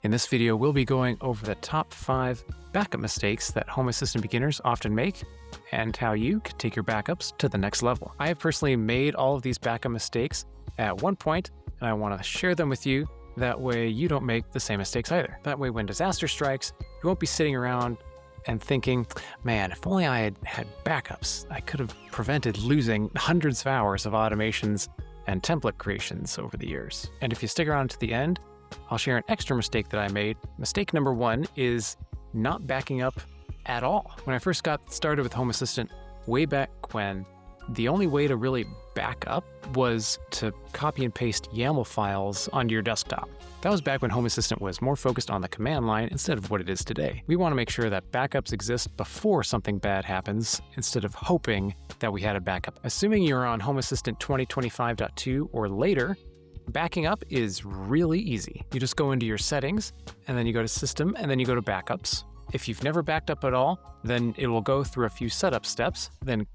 In this video, we'll be going over the top 5 backup mistakes that Home Assistant beginners often make and how you can take your backups to the next level. I have personally made all of these backup mistakes at one point, and I want to share them with you. That way you don't make the same mistakes either. That way when disaster strikes, you won't be sitting around and thinking, man, if only I had backups, I could have prevented losing hundreds of hours of automations and template creations over the years. And if you stick around to the end, I'll share an extra mistake that I made. Mistake number 1 is not backing up at all. When I first got started with Home Assistant way back when, the only way to really back up was to copy and paste YAML files onto your desktop. That was back when Home Assistant was more focused on the command line instead of what it is today. We want to make sure that backups exist before something bad happens instead of hoping that we had a backup. Assuming you're on Home Assistant 2025.2 or later, backing up is really easy. You just go into your settings, and then you go to System, and then you go to Backups. If you've never backed up at all, then it will go through a few setup steps, then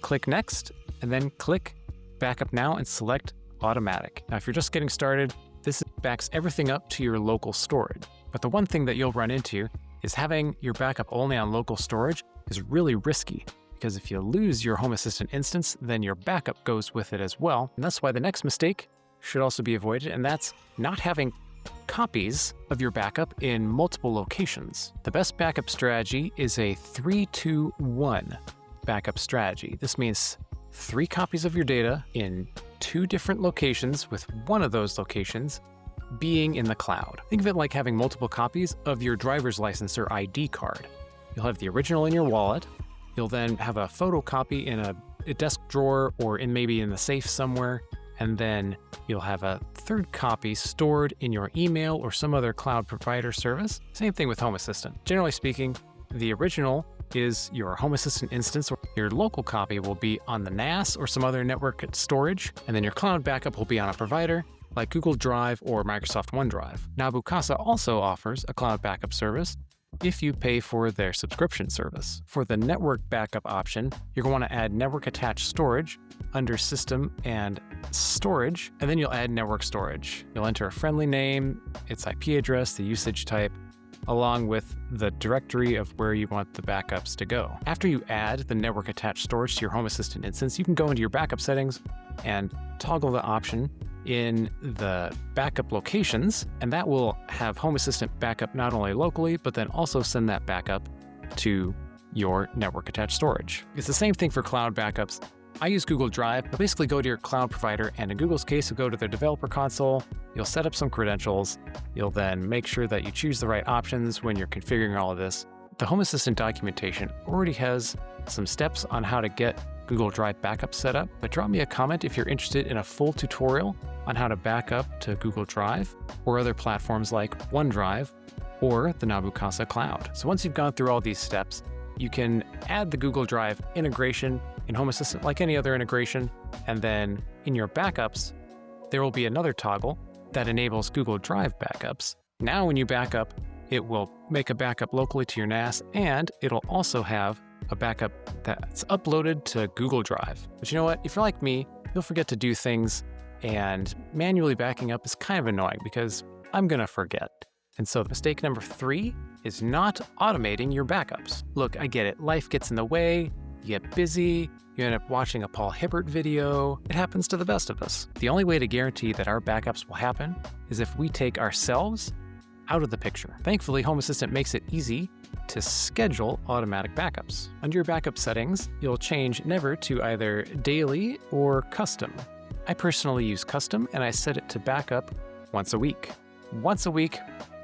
click Next, and then click Backup Now and select Automatic. Now, if you're just getting started, this backs everything up to your local storage. But the one thing that you'll run into is having your backup only on local storage is really risky, because if you lose your Home Assistant instance, then your backup goes with it as well. And that's why the next mistake should also be avoided, and that's not having copies of your backup in multiple locations. The best backup strategy is a 3-2-1 backup strategy. This means 3 copies of your data in 2 different locations, with one of those locations being in the cloud. Think of it like having multiple copies of your driver's license or ID card. You'll have the original in your wallet. You'll then have a photocopy in a desk drawer or maybe in the safe somewhere. And then you'll have a 3rd copy stored in your email or some other cloud provider service. Same thing with Home Assistant. Generally speaking, the original is your Home Assistant instance. Your local copy will be on the NAS or some other network storage, and then your cloud backup will be on a provider like Google Drive or Microsoft OneDrive. Nabu Casa also offers a cloud backup service if you pay for their subscription service. For the network backup option, you're going to want to add network attached storage under System and Storage, and then you'll add network storage. You'll enter a friendly name, its IP address, the usage type, along with the directory of where you want the backups to go. After you add the network attached storage to your Home Assistant instance, you can go into your backup settings and toggle the option in the backup locations, and that will have Home Assistant backup not only locally, but then also send that backup to your network attached storage. It's the same thing for cloud backups. I use Google Drive. You'll basically go to your cloud provider, and in Google's case, you'll go to their developer console, you'll set up some credentials, you'll then make sure that you choose the right options when you're configuring all of this. The Home Assistant documentation already has some steps on how to get Google Drive backup set up, but drop me a comment if you're interested in a full tutorial on how to back up to Google Drive or other platforms like OneDrive or the Nabu Casa Cloud. So once you've gone through all these steps, you can add the Google Drive integration in Home Assistant like any other integration, and then in your backups, there will be another toggle that enables Google Drive backups. Now when you back up, it will make a backup locally to your NAS, and it'll also have a backup that's uploaded to Google Drive. But you know what? If you're like me, you'll forget to do things, and manually backing up is kind of annoying because I'm gonna forget. And so mistake number 3 is not automating your backups. Look, I get it. Life gets in the way. You get busy, you end up watching a Paul Hibbert video. It happens to the best of us. The only way to guarantee that our backups will happen is if we take ourselves out of the picture. Thankfully, Home Assistant makes it easy to schedule automatic backups. Under your backup settings, you'll change Never to either Daily or Custom. I personally use Custom, and I set it to backup once a week. Once a week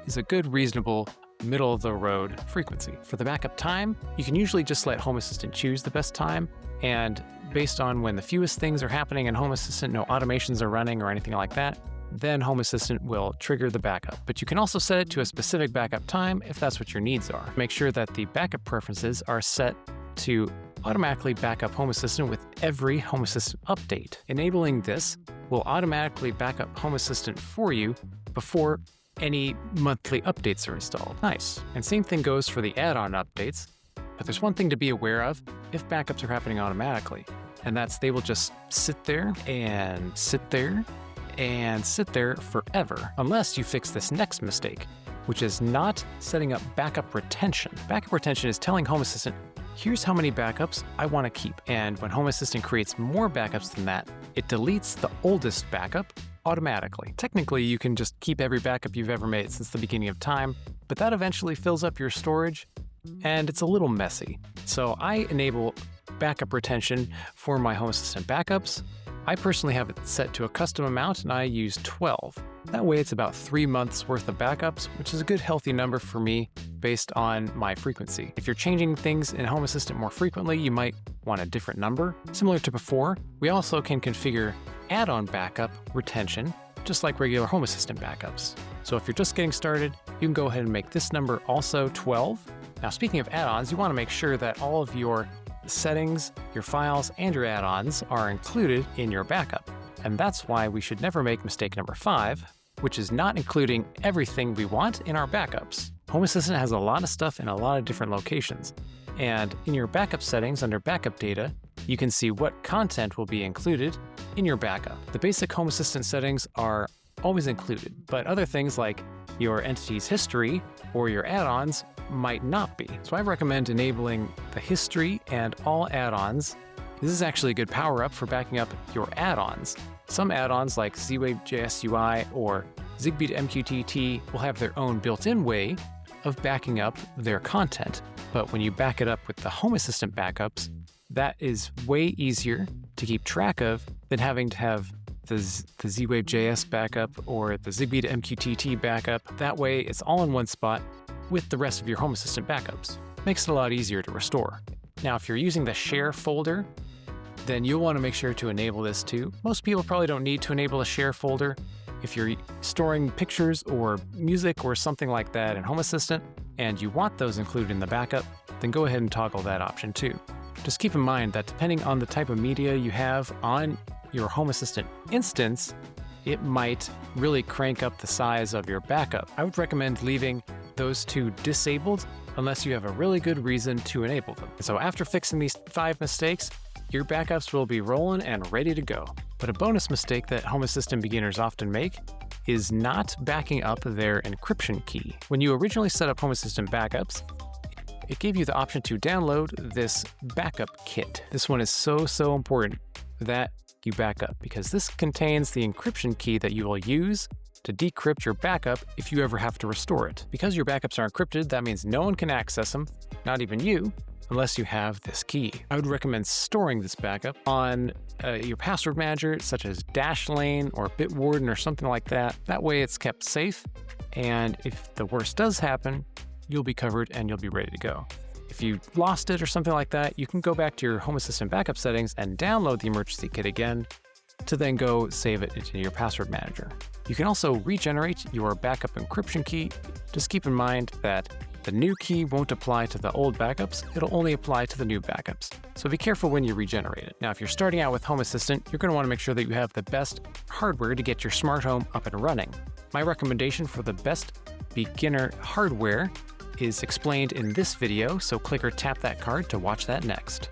is a good, reasonable, middle-of-the-road frequency. For the backup time, you can usually just let Home Assistant choose the best time, and based on when the fewest things are happening in Home Assistant, no automations are running or anything like that, then Home Assistant will trigger the backup. But you can also set it to a specific backup time if that's what your needs are. Make sure that the backup preferences are set to automatically back up Home Assistant with every Home Assistant update. Enabling this will automatically back up Home Assistant for you before any monthly updates are installed. Nice. And same thing goes for the add-on updates, but there's one thing to be aware of if backups are happening automatically, and that's they will just sit there and sit there and sit there forever, unless you fix this next mistake, which is not setting up backup retention. Backup retention is telling Home Assistant, here's how many backups I want to keep. And when Home Assistant creates more backups than that, it deletes the oldest backup automatically. Technically, you can just keep every backup you've ever made since the beginning of time, but that eventually fills up your storage, and it's a little messy. So I enable backup retention for my Home Assistant backups. I personally have it set to a custom amount, and I use 12. That way it's about 3 months worth of backups, which is a good healthy number for me based on my frequency. If you're changing things in Home Assistant more frequently, you might want a different number. Similar to before, we also can configure add-on backup retention, just like regular Home Assistant backups. So if you're just getting started, you can go ahead and make this number also 12. Now, speaking of add-ons, you want to make sure that all of your settings, your files, and your add-ons are included in your backup. And that's why we should never make mistake number 5, which is not including everything we want in our backups. Home Assistant has a lot of stuff in a lot of different locations. And in your backup settings under backup data, you can see what content will be included in your backup. The basic Home Assistant settings are always included, but other things like your entity's history or your add-ons might not be. So I recommend enabling the history and all add-ons. This is actually a good power-up for backing up your add-ons. Some add-ons like Z-Wave JS UI or Zigbee to MQTT will have their own built-in way of backing up their content. But when you back it up with the Home Assistant backups, that is way easier to keep track of than having to have the Z-Wave JS backup or the Zigbee to MQTT backup. That way, it's all in one spot with the rest of your Home Assistant backups. Makes it a lot easier to restore. Now, if you're using the share folder, then you'll want to make sure to enable this too. Most people probably don't need to enable a share folder. If you're storing pictures or music or something like that in Home Assistant and you want those included in the backup, then go ahead and toggle that option too. Just keep in mind that depending on the type of media you have on your Home Assistant instance, it might really crank up the size of your backup. I would recommend leaving those two disabled unless you have a really good reason to enable them. So after fixing these 5 mistakes, your backups will be rolling and ready to go. But a bonus mistake that Home Assistant beginners often make is not backing up their encryption key. When you originally set up Home Assistant backups, it gave you the option to download this backup kit. This one is so important that you back up because this contains the encryption key that you will use to decrypt your backup if you ever have to restore it. Because your backups are encrypted, that means no one can access them, not even you, unless you have this key. I would recommend storing this backup on your password manager, such as Dashlane or Bitwarden or something like that. That way it's kept safe, and if the worst does happen, you'll be covered and you'll be ready to go. If you lost it or something like that, you can go back to your Home Assistant backup settings and download the emergency kit again to then go save it into your password manager. You can also regenerate your backup encryption key. Just keep in mind that the new key won't apply to the old backups, it'll only apply to the new backups. So be careful when you regenerate it. Now, if you're starting out with Home Assistant, you're going to want to make sure that you have the best hardware to get your smart home up and running. My recommendation for the best beginner hardware is explained in this video, so click or tap that card to watch that next.